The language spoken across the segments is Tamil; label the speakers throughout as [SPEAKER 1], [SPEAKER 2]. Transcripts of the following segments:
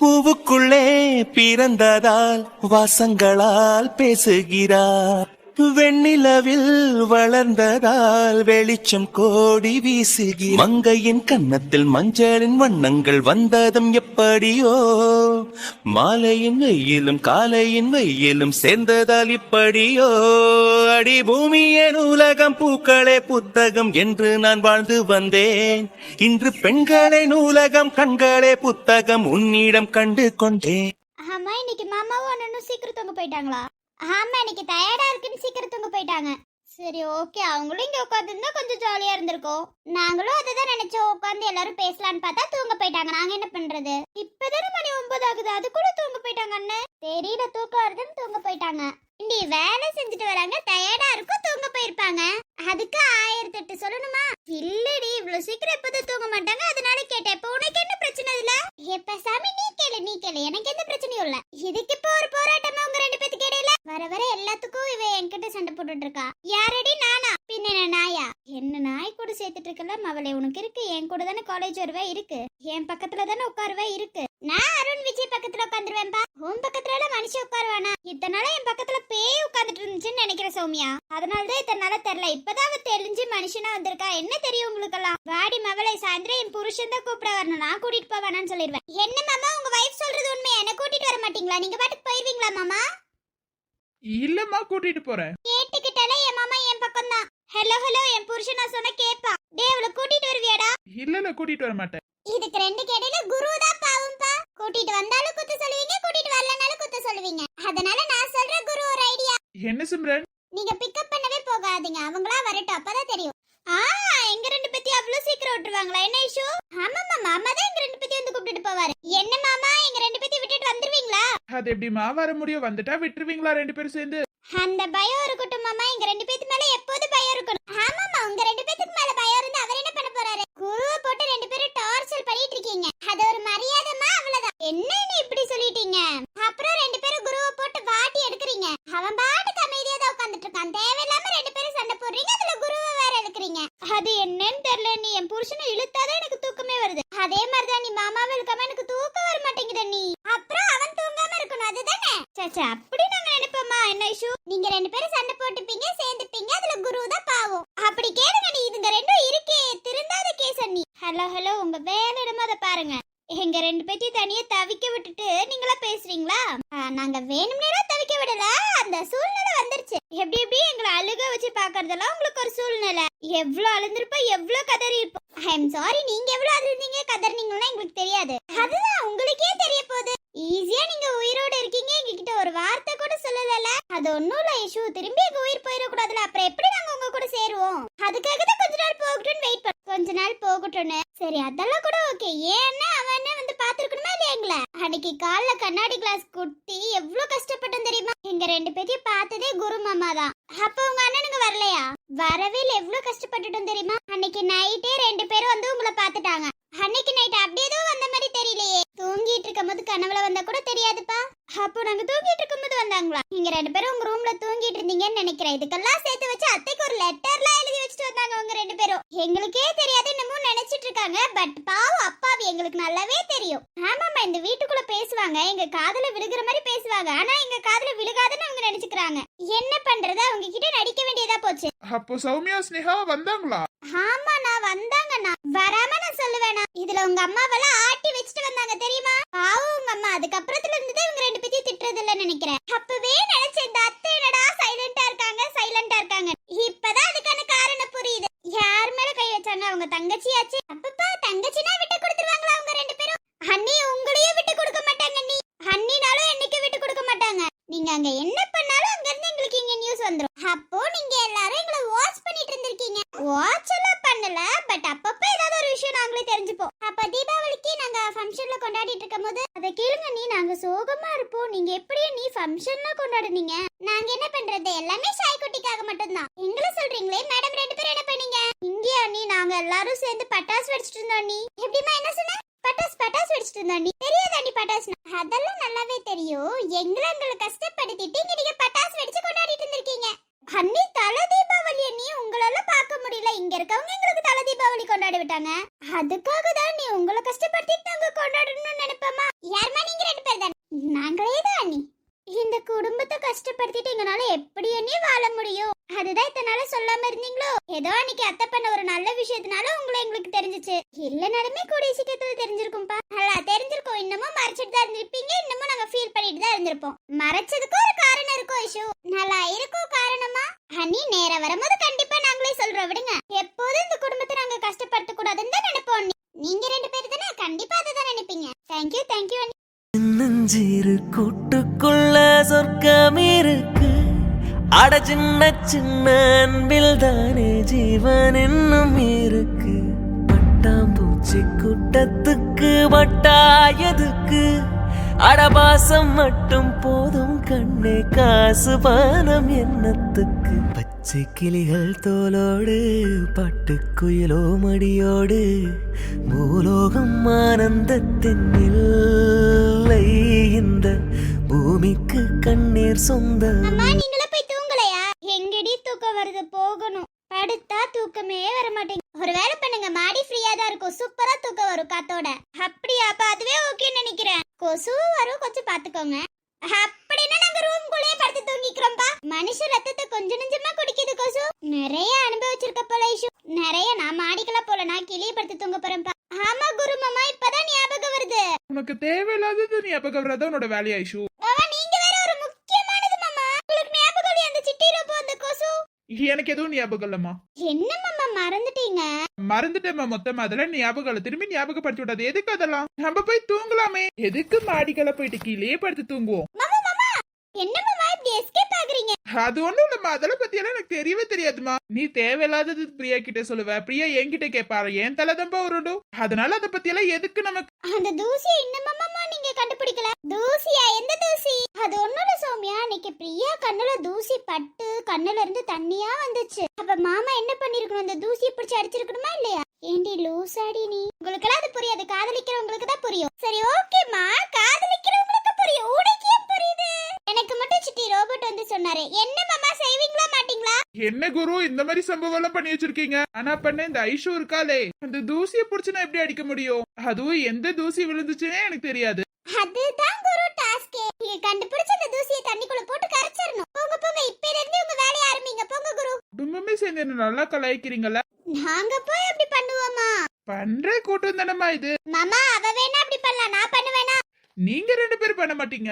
[SPEAKER 1] பூவுக்குள்ளே பிறந்ததால் வாசங்களால் பேசுகிறார். வெண்ணிலவில் வளர்ந்ததால் வெளிச்சம் கோடி வீசுகிறார். மங்கையின் கன்னத்தில் மஞ்சளின் வண்ணங்கள் வந்ததும் எப்படியோ, மாலையின் வெயிலும் காலையின் வெயிலும் சேர்ந்ததால் இப்படியோ. அடி பூமியே நூலகம் பூக்களே புத்தகம் என்று நான் வாழ்ந்து வந்தேன். இன்று பெண்களே நூலகம் கண்களே புத்தகம் உன்னிடம் கண்டு கொண்டேன்.
[SPEAKER 2] ஆமா, இன்னைக்கு மாமாவும் அண்ணனும் சீக்கிரம் தூங்க போயிட்டாங்களா? ஆமா, இன்னைக்கு டயர்டா இருக்குன்னு சீக்கிரம் தூங்க போயிட்டாங்க. சரி, ஓகே. அவங்களும் இங்க உட்காந்துருந்தா கொஞ்சம் ஜாலியா இருந்திருக்கும். நாங்களும் அததான் நினைச்சோம், உட்காந்து எல்லாரும் பேசலான்னு பார்த்தா தூங்க போயிட்டாங்க. நாங்க என்ன பண்றது? இப்பதானே மணி 9 ஆகுது, அது கூட தூங்க போயிட்டாங்க. அண்ணன் தெரியல, தூக்கம் வருதுன்னு தூங்க போயிட்டாங்க. இண்டி வேலை செஞ்சுட்டு வராங்க, டயர்டா இருக்கும், தூங்க போயிருப்பாங்க. அதுக்கு 1008 சொல்லணுமா? இல்லடி, இவ்வளவு சீக்கிரம் எப்போதும் தூங்க மாட்டாங்க, அதனால கேட்டேன். இப்ப உனக்கு என்ன பிரச்சனை இதுல? எப்ப சாமி நீ கேளு, எனக்கு எந்த பிரச்சனையும் இல்ல. இதுக்கு இப்ப ஒரு போராட்டமா உங்க 2 பேத்துக்கு இடையில? வர வர எல்லாத்துக்கும் இவ என்கிட்ட சண்டை போட்டுட்டு இருக்கா. யாரடி நானா? பின்ன நாயா? என்ன நாய் கூட சேர்த்துட்டு இருக்கலாம் அவளை. உனக்கு இருக்கு, என் கூட தானே காலேஜ் வருவே இருக்கு, என் பக்கத்துல தானே உட்காருவே இருக்கு. நான் அருண் விஜய் பக்கத்துல உட்காந்துருவேன்பா. உன் பக்கத்துல மனுஷன் உட்காருவானா? இத்தனால என் பக்கத்துல பேய் உட்காந்துட்டு இருந்துச்சுன்னு நினைக்கிற சௌமியா. அதனாலதான் இத்தனால தெரியல, இப்பதான் அவ தெரிஞ்சு மனுஷனா வந்திருக்கா. என்ன தெரியும் உங்களுக்கு எல்லாம்? வாடி மவளை, சாயந்தரம் என் புருஷன் தான் கூப்பிட வரணும், நான் கூட்டிட்டு போவேனான்னு சொல்லிடுவேன். என்ன மாமா, உங்க வைஃப் சொல்றது உண்மையா? என்ன கூட்டிட்டு வர மாட்டீங்களா? நீங்க பாட்டுக்கு போயிருவீங்களா மாமா?
[SPEAKER 3] இல்லம்மா, கூட்டிட்டு போறேன்.
[SPEAKER 2] கேட்டுக்கிட்டாலே என் மாமா என் பக்கம் தான். ஹலோ ஹலோ, என் புருஷன் நான் சொன்ன கேப்பா. டேய், அவளை கூட்டிட்டு வருவியாடா?
[SPEAKER 3] இல்ல, கூட்டிட்டு வர மாட்டேன்.
[SPEAKER 2] இதுக்கு 2 கேடையில குரு தான் பாவம்பா. கூட்டிட்டு வந்தாலும் குத்த சொல்லுவீங்க, கூட்டிட்டு வரலனாலும் குத்த சொல்லுவீங்க. அதனால நான் சொல்ற குரு ஒரு ஐடியா.
[SPEAKER 3] என்ன சிம்ரன்?
[SPEAKER 2] நீங்க பிக்கப் பண்ணவே போகாதீங்க, அவங்களா வரட்டும், அப்பதான் தெரியும். எங்க 2 பேத்தி அவ்வளவு சீக்கிரம் விட்டுருவாங்களா? என்ன இஷ்யூ? ஆமா மாமா, மாமா தான் எங்க 2 பேத்தி வந்து கூப்பிட்டு போவாரு. என்ன மாமா, எங்க 2 பேத்தி விட்டுட்டு வந்துருவீங்களா?
[SPEAKER 3] அது எப்படிமா வர முடியும்? வந்துட்டா விட்டுருவீங்களா 2 பேரும் சேர்ந்து?
[SPEAKER 2] அந்த பயம் இருக்கட்டும் மாமா, எங்க 2 பேத்து மேல எப்போது பயம் இருக்கணும். ஆமாமா, உங்க 2 பேத்துக்கு மேல பயம் இருந்தா அவர் என்ன பண்ண போறாரு? குருவை போட்டு 2 பேரும் டார்ச்சர் பண்ணிட்டு இருக்கீங்க, அது ஒரு மரியாதைமா? அவ்வளவுதான். என்ன நீ இப்படி சொல்லிட்டீங்க? அப்புறம் 2 பேரும் குருவை போட்டு வாட்டி எடுக்கிறீங்க. அவன் பாட்டுக்கு அமைதியா தான் உட்கார்ந்துட்டு இருக்கான், தேவையில்லாம 2 பேரும் சண்டை போடுறீங்க, அதுல குருவை வேற எடுக்கிறீங்க. அது என்னன்னு தெரியல, நீ என் புருஷனை இழுத்தாதான் எனக்கு தூக்கமே வருது. அதே மாதிரிதான் நீ மாமாவை இழுக்காம எனக்கு தூக்கம் வர மாட்டேங்குது. நீ அப்புறம் அவன் தூங்காம இருக்கணும், அதுதானே? சச்சா, அப்படி நாங்க நினைப்போமா? என்ன இஷ்யூ? நீங்க 2 பேரும் சண்டை போட்டுப்பீங்க, சேர்ந்துப்பீங்க, அதுல குரு தான் பாவம். அப்படி கேளுங்க, நீ இதுங்க 2 இருக்கே திருந்தாத கேஸ். நீ ஹலோ ஹலோ, உங்க வேலை இடமா அதை பாருங்க. எங்க 2 பேத்தையும் தனியா தவிக்க விட்டுட்டு நீங்களா பேசுறீங்களா? நாங்க வேணும்னே தவிக்க விடல, அந்த சூழ்நிலை வந்துருச்சு. எப்படி எப்படி எங்களை அழுக வச்சு பாக்குறதெல்லாம் உங்களுக்கு ஒரு சூழ்நிலை. எவ்வளவு அழுந்திருப்போம், எவ்வளவு கதறி இருப்போம். ஐ எம் சாரி, நீங்க எவ்வளவு அழுந்தீங்க கதறினீங்கன்னா எங்களுக்கு தெரியாது, அதுதான் உங்களுக்கே தெரிய போகுது. ஈஸியா நீங்க உயிரோட இருக்கீங்க, எங்ககிட்ட ஒரு வார்த்தை கூட சொல்லல. அது ஒண்ணும் இல்ல இஷ்யூ, திரும்பி எங்க உயிர் போயிடக்கூடாதுல, அப்புறம் எப்படி நாங்க உங்க கூட சேருவோம்? அதுக்காக தான் கொஞ்ச நாள் போகட்டும்னு வெயிட் பண்ண. கொஞ்ச நாள் போகட்டும்னு சரி, அதெல்லாம் கூட ஓகே. ஏன்னா அவனே வந்து பாத்துருக்கணுமா இல்லையா எங்களை? அன்னைக்கு காலைல கண்ணாடி கிளாஸ் குட்டி எவ்வளவு கஷ்டப்பட்டோம் தெரியுமா? எங்க 2 பேத்தையும் பார்த்ததே குரு மாமா தான். அப்ப உங்க அண்ணனுங்க வரலையா? வரவே இல்ல, எவ்வளவு கஷ்டப்பட்டுட்டோம் தெரியுமா? அன்னைக்கு நைட்டே 2 பேரும் வந்து உங்களை பாத்துட்டாங்க. அன்னைக்கு நைட் அப்படியே ஏதோ வந்த மாதிரி தெரியலையே, தூங்கிட்டு இருக்கும் போது கனவுல வந்தா கூட தெரியாதுப்பா. அப்போ நாங்க தூங்கிட்டு இருக்கும் போது வந்தாங்களா? நீங்க 2 பேரும் உங்க ரூம்ல தூங்கிட்டு இருந்தீங்கன்னு நினைக்கிறேன். இதுக்கெல்லாம் சேர்த்து வச்சு அத்தைக்கு ஒரு லெட்டர்லாம் எழுதி வச்சுட்டு வந்தாங்க உங்க 2 பேரும். எங்களுக்கே தெரியாது என்னமோ நினைச்சிட்டு இருக்காங்க, பட் பாவம் அப்பாவி, எங்களுக்கு நல்லாவே தெரியும். ஆமாமா, இந்த வீட்டுக்குள்ள பேசுவாங்க, எங்க காதுல விழுகிற மாதிரி பேசுவாங்க, ஆனா எங்க காதுல விழுகாதுன்னு அவங்க நினைச்சுக்கிறாங்க. என்ன பண்றது, அவங்க கிட்ட நடிக்க வேண்டியதா போச்சு.
[SPEAKER 3] அப்போ சௌமியா ஸ்னேகா வந்தாங்களா?
[SPEAKER 2] ஆமா, நான் வந்தாங்கண்ணா, வராம நான் சொல்லுவேனா? இதுல உங்க அம்மாவெல்லாம் ஆட்டி வச்சுட்டு வந்தாங்க தெரியுமா? பாவம் உங்க அம்மா. அதுக்கப்புறத்துல இருந்து இவங்க 2 பேத்தையும் திட்டுறது இல்ல நினைக்கிறேன். அப்பவே நினைச்சேன், இந்த அத்தை என்னடா சைலண்டா இருக்காங்க. இப்பதான் அதுக்கான காரணம் புரியுது. யார் மேல கை வச்சாங்க? அவங்க தங்கச்சியாச்சு. அப்பப்பா, தங்கச்சினா விட்டு கொடுத்துருவாங்களா அவங்க 2 பேரும்? அண்ணி உங்களையும் விட்டு கொடுக்க மாட்டாங்க. நீ அண்ணினாலும் என்னைக்கு விட்டு கொடுக்க மாட்டாங்க. நீங்க அங்க என்ன பண்ணாலும் அங்க இருந்து எங்களுக்கு இங்க நியூஸ் வந்துரும். அப்போ நீங்க எல்லாரும் எங்களை வாட்ச் பண்ணிட்டு இருந்திருக்கீங்க. வாட்ச் எல்லாம் பண்ணல, பட் அப்பப்ப ஏதாவது ஒரு விஷயம் நாங்களே தெரிஞ்சுப்போம். அப்ப தீபாவளிக்கு நாங்க ஃபங்க்ஷன்ல கொண்டாடிட்டு இருக்கும்போது அதை கேளுங்க, நீ நாங்க சோகமா இருப்போம், நீங்க எப்படியே நீ ஃபங்க்ஷன்ல கொண்டாடுனீங்க, நாங்க என்ன பண்றது? எல்லாமே சாய் குட்டிக்காக மட்டும்தான். எங்களை சொல்றீங்களே மேடம், 2 பேரும் என்ன பண்ணீங்க? இங்கயா நீ? நாங்க எல்லாரும் சேர்ந்து பட்டாசு வெடிச்சிட்டு இருந்தோம். நீ எப்படிமா? என்ன சொன்ன? பட்டாசு வெடிச்சிட்டு இருந்தோம். நீ தெரியாதா நீ பட்டாசு? அதெல்லாம் நல்லாவே தெரியும். எங்களை கஷ்டப்படுத்திட்டு இங்க நீங்க பட்டாசு வெடிச்சு கொண்டாடிட்டு இருந்திருக்கீங்க. அண்ணி, தலை தீபாவளி நீ உங்களால பார்க்க முடியல, இங்க இருக்கவங்க எங்களுக்கு தலை தீபாவளி கொண்டாடி விட்டாங்க. அதுக்காக தான் நீ உங்களை கஷ்டப்படுத்திட்டு நாங்க கொண்டாடணும்னு நினைப்போமா? யாருமா நீங்க? கஷ்டப்படுத்திட்டு எங்கனால எப்படி என்ன வாழ முடியும்? அதுதான் இத்தனால சொல்லாம இருந்தீங்களோ? ஏதோ அன்னைக்கு அத்தை பண்ண ஒரு நல்ல விஷயத்தினால உங்களை எங்களுக்கு தெரிஞ்சிச்சு. இல்லனாலுமே கூடிய சீக்கிரத்துல தெரிஞ்சிருக்கும்பா. நல்லா தெரிஞ்சிருக்கும். இன்னமும் மறைச்சிட்டு தான் இருந்திருப்பீங்க. இன்னமும் நாங்க ஃபீல் பண்ணிட்டு தான் இருந்திருப்போம். மறைச்சதுக்கு ஒரு காரணம் இருக்கும் ஐஷு. நல்லா இருக்கும் காரணமா? ஹனி நேரா வரும்போது கண்டிப்பா நாங்களே சொல்றோம், விடுங்க. எப்போதும் இந்த குடும்பத்தை நாங்க கஷ்டப்படுத்த கூடாதுன்னு தான் நினைப்போம். நீங்க 2 பேர் தானே, கண்டிப்பா அதுதான் நினைப்பீங்க. Thank you thank you.
[SPEAKER 4] சின்னஞ்சிறு கூட்டுக்குள்ள சொர்க்கம் இருக்கு. அட சின்ன சின்ன அன்பில் தானே ஜீவன் இன்னும் இருக்கு. பட்டாம்பூச்சி கூட்டத்துக்கு வட்டாயதுக்கு. அடபாசம் மட்டும் போதும் கண்ணே, காசு பானம் எண்ணத்துக்கு. பச்சை கிளிகள் தோலோடு பட்டுக்குயிலோ மடியோடு. பூலோகம் ஆனந்தத்தின் இல்லை, இந்த பூமிக்கு கண்ணீர் சொந்தம்.
[SPEAKER 2] அம்மா நீங்களே போய் தூங்கலையா? எங்கடி தூக்கம் வருது, போகணும். படுத்தா தூக்கமே வர மாட்டேங்குது. ஒரு வேலை பண்ணுங்க, மாடி ஃப்ரீயா தான் இருக்கும், சூப்பரா தூக்கம் வரும் காத்தோட. அப்படியா? அப்ப அதுவே ஓகேன்னு நினைக்கிறேன். கொசு வரும், கொஞ்சம் பாத்துக்கோங்க. அப்படின்னா நாங்க ரூம்குள்ளேயே படுத்து தூங்கிக்கிறோம்பா. மனுஷ ரத்தத்தை கொஞ்சம் நெஞ்சமா குடிக்குது கொசு. நிறைய அனுபவிச்சிருக்க போல ஐஷு. நிறைய. நான் மாடிக்கெல்லாம் போல, நான் கிளியை படுத்து தூங்க போறேன்ப்பா. ஆமா குரு மாமா, இப்பதான் ஞாபகம் வருது.
[SPEAKER 3] உனக்கு தேவையில்லாதது ஞாபகம் வர்றதா உன்னோட வேலையா ஐஷு?
[SPEAKER 2] மாமா நீங்க வேற ஒரு முக்கியமானது மாமா. உங்களுக்கு ஞாபகம் இல்லையா அந்த சிட்டி ரோபோ, அந்த கொசு?
[SPEAKER 3] எனக்கு எதுவும் ஞாபகம் இல்லம்மா.
[SPEAKER 2] என்ன மாமா மறந்துட்டீங்க?
[SPEAKER 3] மறந்துட்டேம்மா மொத்தமா. அதெல்லாம் ஞாபகம் இல்ல. திரும்பி ஞாபகப்படுத்தி விடாது. எதுக்கு அதெல்லாம்? நம்ம போய் தூங்கலாமே. எதுக்கு மாடிக்கெல்லாம் போயிட்டு கீழே படுத்து தூங்குவோம்?
[SPEAKER 2] மாமா மாமா என்ன மாமா இப்படி எஸ்கேப் ஆகுறீங்க?
[SPEAKER 3] அது ஒண்ணும் இல்லம்மா. அதெல்லாம் பத்தி எல்லாம் எனக்கு தெரியவே தெரியாதுமா. நீ தேவையில்லாதது பிரியா கிட்ட சொல்லுவ, பிரியா என்கிட்ட கேட்பாரு. என் தலைதம்பா உருண்டும். அதனால அதை பத்தி எல்லாம் எதுக்கு நமக்கு?
[SPEAKER 2] அந்த தூசியை இன்னும் மாமா நீங்க கண்டுபிடிக்கல? தூசியா? எந்த தூசி? அது ஒண்ணும் இல்ல சௌமியா, அன்னைக்கு பிரியா கண்ணுல தூசி பட்டு கண்ணுல இருந்து தண்ணியா வந்துச்சு. அப்ப மாமா என்ன பண்ணிருக்கணும்? அந்த தூசியை பிடிச்சு அடிச்சிருக்கணுமா இல்லையா? ஏண்டி லூசாடி நீ? உங்களுக்கெல்லாம் அது புரியாது, காதலிக்கிறவங்களுக்கு தான் புரியும். சரி ஓகேமா, காதலிக்கிறவங்களுக்கு புரியும், உனக்கு ஏன் புரியுது? எனக்கு மட்டும் சிட்டி ரோபோட் வந்து சொன்னாரு. என்ன மாமா செய்வீங்களா மாட்டீங்களா?
[SPEAKER 3] என்ன குரு இந்த மாதிரி சம்பவம் எல்லாம் பண்ணி வச்சிருக்கீங்க? ஆனா பண்ண இந்த ஐஷு இருக்காளே, அந்த தூசியை புடிச்சு நான் எப்படி அடிக்க முடியும்? அதுவும் எந்த தூசி விழுந்துச்சுன்னே எனக்கு தெரியாது.
[SPEAKER 2] அதுதான் குரு டாஸ்கே. நீங்க கண்டுபிடிச்ச அந்த தூசியை தண்ணிக்குள்ள போட்டு கரைச்சிரணும். போங்க போங்க, இப்ப இருந்து உங்க வேலைய ஆரம்பிங்க. போங்க குரு.
[SPEAKER 3] குடும்பமே சேர்ந்து என்ன நல்லா கலாய்க்கிறீங்களா?
[SPEAKER 2] நாங்க போய் அப்படி பண்ணுவோமா?
[SPEAKER 3] பண்ற கூட்டம் தானம்மா இது.
[SPEAKER 2] மாமா அவ வேணா அப்படி பண்ணலாம், நான் பண்ணுவேனா?
[SPEAKER 3] நீங்க 2 பேரும் பண்ண மாட்டீங்க.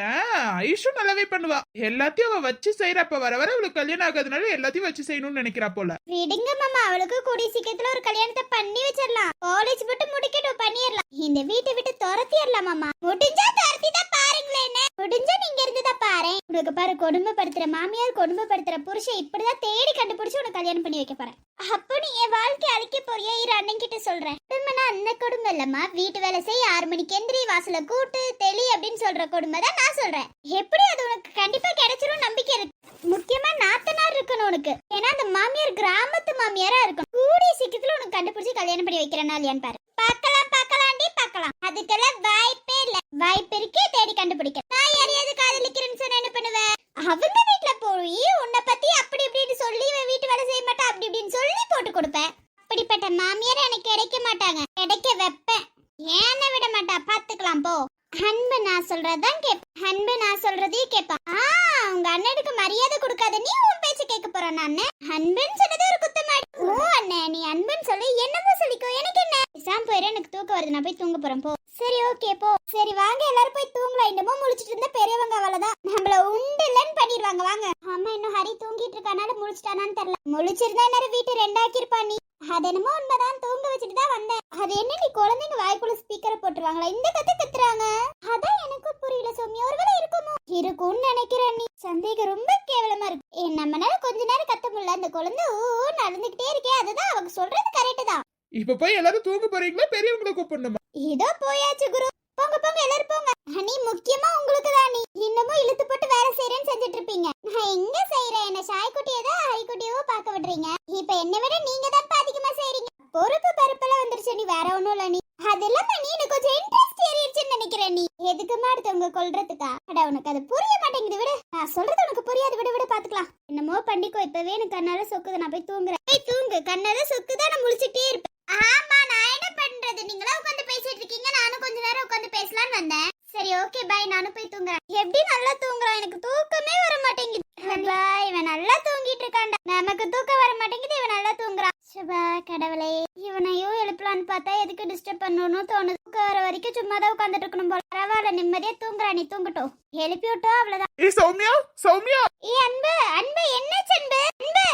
[SPEAKER 3] ஐஷு நல்லாவே பண்ணுவா. எல்லாத்தையும் அவ வச்சு செய்யறப்ப வர வர அவளுக்கு கல்யாணம் ஆகாதனால எல்லாத்தையும் வச்சு செய்யணும்னு நினைக்கிறா போல.
[SPEAKER 2] விடுங்க மாமா, அவளுக்கு கூடிய சீக்கிரத்துல ஒரு கல்யாணத்தை பண்ணி வச்சிடலாம். காலேஜ் மட்டும் முடிக்கட்டும், பண்ணிடலாம். இந்த வீட்டை விட்டு துரத்திடலாம் மாமா. முடிஞ்சா துரத்தி தான் பாருங்களேன். முடிஞ்சா நீங்க இருந்துதான் பாரு. உனக்கு பாரு, கொடுமைப்படுத்துற மாமியார், கொடுமைப்படுத்துற புருஷன் இப்படிதான் தேடி கண்டுபிடிச்சு உனக்கு கல்யாணம் பண்ணி வைக்க போறேன். அப்போ நீ என் வாழ்க்கை அழிக்க போறியா? இரு அண்ணன் கிட்ட சொல்றேன். கொடுமைனா அந்த கொடுமை இல்லம்மா, வீட்டு வேலை செய்ய, 6 மணிக்கு எந்திரி, வாசல கூட்டு தெளி அப்படின்னு சொல்ற கொடுமை தான் நான் சொல்றேன். எப்படி அது உனக்கு கண்டிப்பா கிடைச்சிரும் நம்பிக்கை இருக்கு. முக்கியமா நாத்தனார் இருக்கணும் உனக்கு. ஏன்னா அந்த மாமியார் கிராமத்து மாமியாரா இருக்கும். கூடிய சீக்கிரத்துல உனக்கு கண்டுபிடிச்சு கல்யாணம் பண்ணி வைக்கிறேன்னா இல்லையான்னு பாரு. பார்க்கலாம் பார்க்கலாண்டி பார்க்கலாம். அதுக்கெல்லாம் வாய்ப்பே இல்ல. வாய்ப்பு இருக்கே, தேடி கண்டுபிடிக்க. நான் யாரையாவது காதலிக்கிறேன்னு சொன்னா என்ன பண்ணுவேன்? அவங்க வீட்டுல போய் உன்னை பத்தி அப்படி இப்படின்னு சொல்லி வீட்டு வேலை செய்ய மாட்டா அப்படி இப்படின்னு சொல்லி போட்டு கொடுப்பேன். அப்படிப்பட்ட மாமியார் எனக்கு கிடைக்க மாட்டாங்க. கிடைக்க வைப்பேன். ஏன விட மாட்டா, பாத்துக்கலாம் போ. அன்பு நான் சொல்றதான் கேப்ப. அன்பு நான் சொல்றதையும் கேப்பா. உங்க அண்ணனுக்கு மரியாதை கொடுக்காத நீ உன் பேச்ச கேட்க போற. நான் அன்புன்னு சொன்னது ஒரு குத்தமாடி. ஓ அண்ணன், நீ அன்புன்னு சொல்லி என்னமோ சொல்லிக்கோ, எனக்கு என்ன? சாம் போயிரு, எனக்கு தூக்கம் வருது, நான் போய் தூங்க போறேன் போ. சரி ஓகே போ. சரி வாங்க எல்லாரும் போய் தூங்கலாம். இன்னமும் முழிச்சிட்டு இருந்தா பெரியவங்க அவ்வளவுதான், நம்மள உண்டு இல்லன்னு பண்ணிடுவாங்க. வாங்க. ஆமா இன்னும் ஹரி தூங்கிட்டு இருக்கனால முழிச்சிட்டானான்னு தெரியல. முழிச்சிருந்தா எல்லாரும் வீட்டு 2 ஆக்கிருப்பா நீ. அது என்னமோ உண்மைதான், தூங்க வச்சுட்டு தான் வந்தேன். அது என்ன நீ குழந்தைங்க வாய்க்குள்ள ஸ்பீக்கரை போட்டுருவாங்களா? இந்த கத்து கத்துறாங்க. அதான் எனக்கு புரியல சோமி. ஒருவேளை இருக்குமோ? இருக்கும்னு நினைக்கிறேன். நீ சந்தேகம் ரொம்ப கேவலமா இருக்கு. நம்மனால கொஞ்ச நேரம் கத்த முடியல. அந்த குழந்தை நடந்துகிட்டே இருக்கே, அதுதான் அவங்க சொல்றது கரெக்ட் தான்.
[SPEAKER 3] இப்ப போய் எல்லாரும் தூங்க போறீங்களா? பெரியவங்களை கூப்பிடணுமா?
[SPEAKER 2] இதோ போயாச்சு குரு. போங்க போங்க எல்லாரும் போங்க. நீ முக்கியமா உங்களுக்கு தான். நீ இன்னமும் இழுத்து போட்டு வேலை செய்யறேன்னு செஞ்சுட்டு இருப்பீங்க. நான் எங்க செய்யறேன்? என்ன சாய்க்குட்டியதோ ஹரிக்குட்டியவோ பார்க்க விடுறீங்க. இப்ப என்ன விட நீங்க தான் அதிகமா செய்றீங்க. பொறுப்பு பருப்பெல்லாம் வந்துருச்சு. நீ வேற ஒண்ணும் இல்ல. நீ அதெல்லாம் நீ கொஞ்சம் இன்ட்ரெஸ்ட் ஏறிடுச்சுன்னு நினைக்கிறேன். நீ எதுக்குமா அடுத்தவங்க கொல்றதுக்கா? அட உனக்கு அது புரிய மாட்டேங்குது. விடு, நான் சொல்றது உனக்கு புரியாது. விடு விடு பாத்துக்கலாம். என்னமோ பண்ணிக்கோ. இப்பவே எனக்கு கண்ணால சொக்குது, நான் போய் தூங்குறேன். போய் தூங்கு. கண்ணால சொக்குதான், நான் முழிச்சிட்டே இருப்பேன். ஆமா நான் என்ன பண்றது? நீங்களா உட்காந்து பேசிட்டு இருக்கீங்க, நானும் கொஞ்ச நேரம் உட்காந்து பேசலாம்னு வந்தேன். சரி ஓகே பை, நானும் போய் தூங்குறேன். எப்படி நல்லா தூங்குறேன்? எனக்கு தூக்கமே வர மாட்டேங்குது. அப்பா கடவுளே, இவனையும் எழுப்பலான்னு பார்த்தா எதுக்கு டிஸ்டர்ப் பண்ணணும்னு தோணுது. உட்கார வரைக்கும் சும்மா தான் உட்காந்துட்டு இருக்கணும் போல. பரவாயில்ல, நிம்மதியா தூங்குறா, நீ தூங்கட்டும். எழுப்பி விட்டோம் அவ்வளவுதான்.
[SPEAKER 3] ஏய் சௌமியா, சௌமியா.
[SPEAKER 2] அன்பு அன்பு என்னாச்சு அன்பு? அன்பு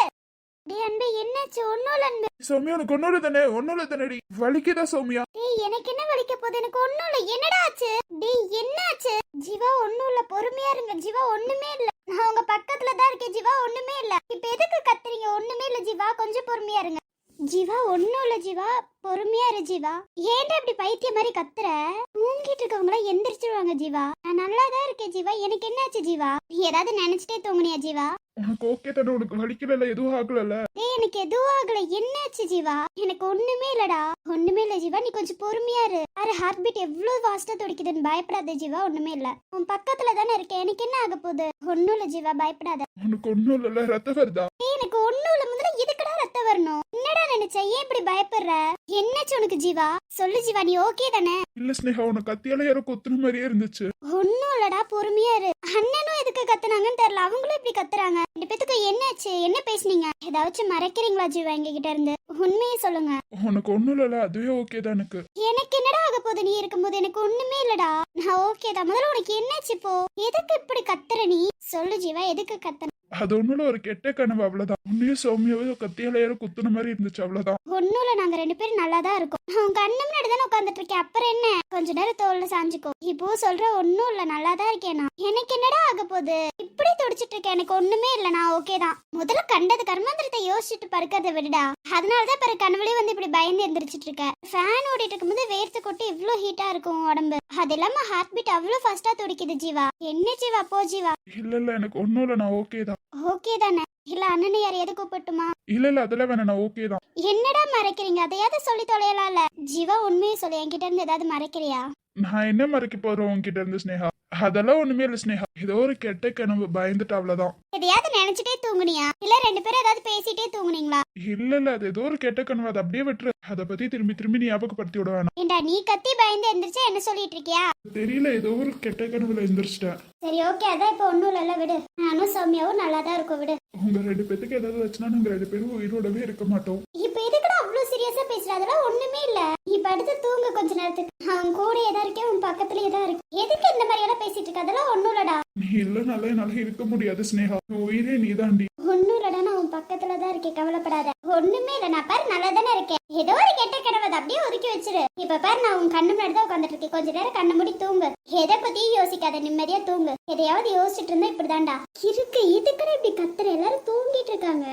[SPEAKER 2] டேய் அன்பு என்னாச்சு? ஒண்ணும் இல்ல அன்பு.
[SPEAKER 3] சௌமியா உனக்கு ஒன்னோட தானடி வலிக்குதா சௌமியா?
[SPEAKER 2] டேய் எனக்கு என்ன வலிக்க போகுது? எனக்கு ஒண்ணும் இல்ல. என்னடா ஆச்சு? டேய் என்னாச்சு? ஜீவா ஒண்ணும் இல்ல, பொறுமையா இருங்க. ஜீவா ஒண்ணுமே இல்ல. நான் உங்க பக்கத்துல தான் இருக்கேன். ஜீவா ஒண்ணுமே இல்ல. இப்ப எதுக்கு கத்துறீங்க? ஒண்ணுமே இல்ல ஜீவா, கொஞ்சம் பொறுமையா இருங்க. ஜீவா ஒண்ணும் இல்ல ஜீவா, பொறுமையா இரு ஜீவா. ஏன்டா இப்படி பைத்திய மாதிரி கத்துற? தூங்கிட்டு இருக்கவங்கள எந்திரிச்சிருவாங்க ஜீவா. நான் நல்லா தான் இருக்கேன் ஜீவா. எனக்கு என்னாச்சு ஜீவா? நீ ஏதாவது நினைச்சிட்டே தூங்குனியா ஜீவா?
[SPEAKER 3] உனக்கு ஓகே தானே? உனக்கு வலிக்கல, எதுவும் ஆகல?
[SPEAKER 2] டேய் எனக்கு எதுவும் ஆகல. என்னாச்சு ஜீவா? எனக்கு ஒண்ணுமே இல்லடா. ஒண்ணுமே இல்ல ஜீவா, நீ கொஞ்சம் பொறுமையா இரு. அरे ஹார்ட் பீட் எவ்வளவு ஃபாஸ்டா துடிக்குதுன்னு பயப்படாத ஜீவா. ஒண்ணுமே இல்ல, உன் பக்கத்துல தானே இருக்கேன். எனக்கு என்ன ஆக போகுது? ஒண்ணும் இல்ல ஜீவா, பயப்படாத.
[SPEAKER 3] உனக்கு ஒண்ணும் இல்ல, ரத்தம் வருதா?
[SPEAKER 2] டேய் எனக்கு ஒண்ணும் இல்ல. முதல்ல இதுக்குடா ரத்தம் வரணும்? என்னடா நினைச்ச? ஏன் இப்படி பயப்படுற? என்னாச்சு உனக்கு ஜீவா? சொல்லு ஜீவா, நீ ஓகே தானே?
[SPEAKER 3] இல்ல ஸ்னேகா, உனக்கு கத்தியால யாரோ குத்துன மாதிரியே இருந்துச்சு.
[SPEAKER 2] ஒண்ணும் இல்லடா, பொறுமையா இரு. அண்ணனும் எதுக்கு கத்துனாங்கன்னு தெரியல, அவங்களும் இப்படி கத்துறாங்க. ரெண்டு பேத்துக்கு என்னாச்சு? என்ன பேசுனீங்க? ஏதாச்சும் மறைக்கிறீங்களா ஜீவா எங்க கிட்ட இருந்து? உண்மையை சொல்லுங்க.
[SPEAKER 3] உனக்கு ஒண்ணும் இல்ல, அதுவே ஓகே தான் எனக்கு.
[SPEAKER 2] எனக்கு என்னடா ஆக போகுது? நீ இருக்கும்போது எனக்கு ஒண்ணுமே இல்லடா. நான் ஓகே தான். முதல்ல உனக்கு என்னாச்சு இப்போ? எதுக்கு இப்படி கத்துற நீ? சொல்லு ஜீவா, எதுக்கு கத்துன?
[SPEAKER 3] அது ஒண்ணுல ஒரு கெட்ட கனவு, அவ்வளவுதான். உன்னையும் சௌமியாவே கத்தியால யாரோ குத்துன மாதிரி இருந்துச்சு, அவ்வளவுதான்.
[SPEAKER 2] ஒண்ணும் இல்ல, நாங்க ரெண்டு பேரும் நல்லா தான் இருக்கோம். உன் கண்ணு முன்னாடி தானே உட்காந்துட்டு இருக்கேன். அப்புறம் என்ன? கொஞ்ச நேரம் தோல்ல சாஞ்சுக்கோ. இப்போ சொல்ற ஒண்ணும் இல்ல, நல்லா தான் இருக்கேன் நான். எனக்கு என்னடா ஆக போகுது? இப்படி துடிச்சிட்டு இருக்கேன். எனக்கு ஒண்ணுமே இல்ல, நான் ஓகே தான். முதல்ல கண்டது கர்மாந்திரத்தை யோசிச்சுட்டு படுக்கிறத விடுடா. அதனாலதான் பிறகு கனவுலயே வந்து இப்படி பயந்து எந்திரிச்சிட்டு இருக்க. ஃபேன் ஓடிட்டு இருக்கும்போது வேர்த்து கொட்டி இவ்ளோ ஹீட்டா இருக்கும் உடம்பு. அது இல்லாம ஹார்ட் பீட் அவ்வளவு ஃபாஸ்டா துடிக்குது ஜீவா. என்ன ஜீவா? போ ஜீவா.
[SPEAKER 3] இல்ல எனக்கு ஒண்ணும் இல்ல, நான் ஓகே தான்.
[SPEAKER 2] ஓகே தானே? இல்ல அண்ணனை யாரையாவது கூப்பிட்டுமா?
[SPEAKER 3] இல்ல அதெல்லாம் வேணாம், நான் ஓகே தான்.
[SPEAKER 2] என்னடா மறைக்கிறீங்க? அதையாவது சொல்லி தொலையலாம்ல. ஜீவா உண்மையை சொல்லு, என்கிட்ட இருந்து ஏதாவது மறைக்கிறியா?
[SPEAKER 3] நான் என்ன மறைக்க போறேன் உன்கிட்ட இருந்து ஸ்னேகா? அதெல்லாம் ஒண்ணுமே இல்ல ஸ்னேகா, ஏதோ ஒரு கெட்ட கனவு, பயந்துட்டு அவ்வளவுதான்.
[SPEAKER 2] எதையாவது நினைச்சிட்டே தூங்குனியா? இல்ல ரெண்டு பேரும் ஏதாவது பேசிட்டே தூங்குனீங்களா?
[SPEAKER 3] இல்ல அது ஏதோ ஒரு கெட்ட கனவு, அதை அப்படியே விட்டுரு. அதை பத்தி திரும்பி ஞாபகப்படுத்தி விட வேணாம்.
[SPEAKER 2] ஏண்டா நீ கத்தி பயந்து எந்திரிச்சா என்ன சொல்லிட்டு இருக்கியா?
[SPEAKER 3] தெரியல, ஏதோ ஒரு கெட்ட கனவுல எந்திரிச்சிட்டேன்.
[SPEAKER 2] சரி ஓகே, அதான் இப்ப ஒண்ணும் இல்ல, விடு. நானும் சௌமியாவும் நல்லா தான் இருக்கும், விடு.
[SPEAKER 3] உங்க ரெண்டு பேத்துக்கு ஏதாவது வச்சுனா நாங்க ரெண்டு பேரும் உயிரோடவே இருக்க மாட்டோம்.
[SPEAKER 2] இப்ப எதுக்குடா அவ்வளவு சீரியஸா பேசுற? அதெல்லாம் ஒண்ணுமே இல்ல. நீ படுத்து தூங்கு கொஞ்ச நேரத்துக்கு. அவன் கூட ஏதா இருக்கேன், உன் பக்கத்துலயே தான் இருக்கு. எதுக்கு இந்த மாதிரி எல்லாம் பேசிட்டு இருக்க? அதெல்லாம் ஒண்ணும் இல்லடா.
[SPEAKER 3] நீ இல்லனால என்னால இருக்க முடியாது ஸ்னேகா. உன் உயிரே நீதாண்டி.
[SPEAKER 2] ஒண்ணும் இல்லடா, நான் உன் பக்கத்துல தான் இருக்கேன், கவலைப்படாத. ஒண்ணுமே இல்ல, நான் பாரு நல்லா தானே இருக்கேன். ஏதோ ஒரு கெட்ட கனவு, அதை அப்படியே ஒதுக்கி வச்சிரு. இப்ப பாரு, நான் உன் கண்ணு முன்னாடி தான் உட்காந்துட்டு இருக்கேன். கொஞ்ச நேரம் கண்ணை மூடி தூங்கு. எதை பத்தியும் யோசிக்காத, நிம்மதியா தூங்கு. எதையாவது யோசிச்சுட்டு இருந்தா இப்படிதான்டா இருக்கு. இதுக்குன்னு இப்படி கத்துற? எல்லாரும் தூங்கிட்டு இருக்காங்க.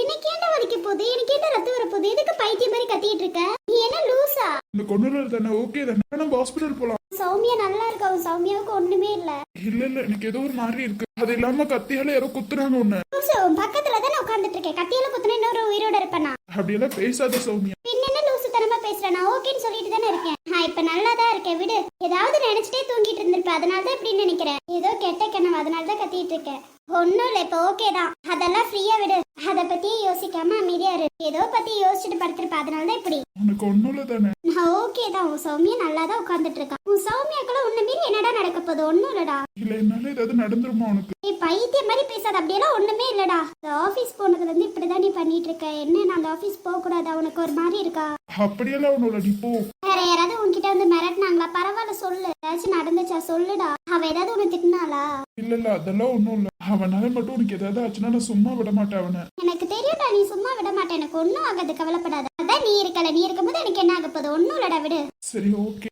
[SPEAKER 2] எனக்கு ஏன்டா வலிக்க போகுது? எனக்கு ஏன்டா ரத்தம் வர போகுது? எதுக்கு பைத்தியம் மாதிரி கத்திட்டு இருக்க? நீ என்ன லூசா?
[SPEAKER 3] இந்த கொண்டு தானே ஓகே தானே? நம்ம ஹாஸ்பிட்டல் போலாம்.
[SPEAKER 2] சௌமியா நல்லா இருக்கா? உன் சௌமியாவுக்கு ஒண்ணுமே இல்ல.
[SPEAKER 3] இல்ல எனக்கு ஏதோ ஒரு மாதிரி இருக்கு. அது இல்லாம கத்தியால யாரோ குத்துறாங்க உன்ன.
[SPEAKER 2] லூசு, உன் பக்கத்துல தானே உட்காந்துட்டு இருக்கேன். கத்தியில குத்துனா இன்னொரு உயிரோட இருப்பேனா?
[SPEAKER 3] அப்படியெல்லாம் பேசாத சௌமியா.
[SPEAKER 2] பின்ன என்ன லூசு தனமா பேசுற? நான் ஓகேன்னு சொல்லிட்டு தானே இருக்கேன். நான் இப்ப நல்லா தான் இருக்கேன், விடு. ஏதாவது நினைச்சிட்டே தூங்கிட்டு இருந்திருப்பேன், அதனாலதான் இப்படின்னு நினைக்கிறேன். ஏதோ கெட்ட கனவு, அதனாலதான் கத்திட்டு இருக்கேன். ஒண்ணும் இல்ல, இப்ப ஓகே தான். அதெல்லாம் ஃப்ரீயா விடு. அத பத்தி யோசிக்காம அமைதியா இரு. ஏதோ பத்தி யோசிச்சுட்டு படுத்திருப்ப, அதனாலதான் இப்படி.
[SPEAKER 3] உனக்கு ஒண்ணும் இல்ல தானே?
[SPEAKER 2] நான் ஓகே தான். உன் சௌமியா நல்லா தான் உட்காந்துட்டு இருக்கா. உன் சௌமியாக்குள்ள உன்ன மீறி என்னடா நடக்க போகுது? ஒண்ணும் இல்லடா.
[SPEAKER 3] இல்ல என்னால ஏதாவது நடந்துருமா உனக்கு?
[SPEAKER 2] நீ பைத்தியம் மாதிரி பேசாத. அப்படியெல்லாம் ஒண்ணுமே இல்லடா. இந்த ஆபீஸ் போனதுல இருந்து இப்படிதான் நீ பண்ணிட்டு இருக்க. என்ன, நான் அந்த ஆபீஸ் போக கூடாதா? உனக்கு ஒரு மாதிரி இருக்கா?
[SPEAKER 3] அப்படியெல்லாம் ஒண்ணும் இல்ல, நீ போ.
[SPEAKER 2] வேற யாராவது உன்கிட்ட வந்து மிரட்டினாங்களா? பரவாயில்ல சொல்லு. ஏதாச்சும் நடந்துச்சா சொல்லுடா. அவ ஏதாவது உன்னை திட்டினாளா?
[SPEAKER 3] இல்ல அதெல்லாம் ஒண்ணும் இல்ல. அவனால மட்டும் உனக்கு ஏதாவது ஆச்சுன்னா நான் சும்மா விட மாட்டேன் அவனை.
[SPEAKER 2] எனக்கு தெரியும்டா, நீ சும்மா விட மாட்டேன். எனக்கு ஒண்ணும் ஆகாது, கவலைப்படாத. அதான் நீ இருக்கல. நீ இருக்கும்போது எனக்கு என்ன ஆக போகுது? ஒண்ணும் இல்லடா, விடு.
[SPEAKER 3] சரி ஓகே.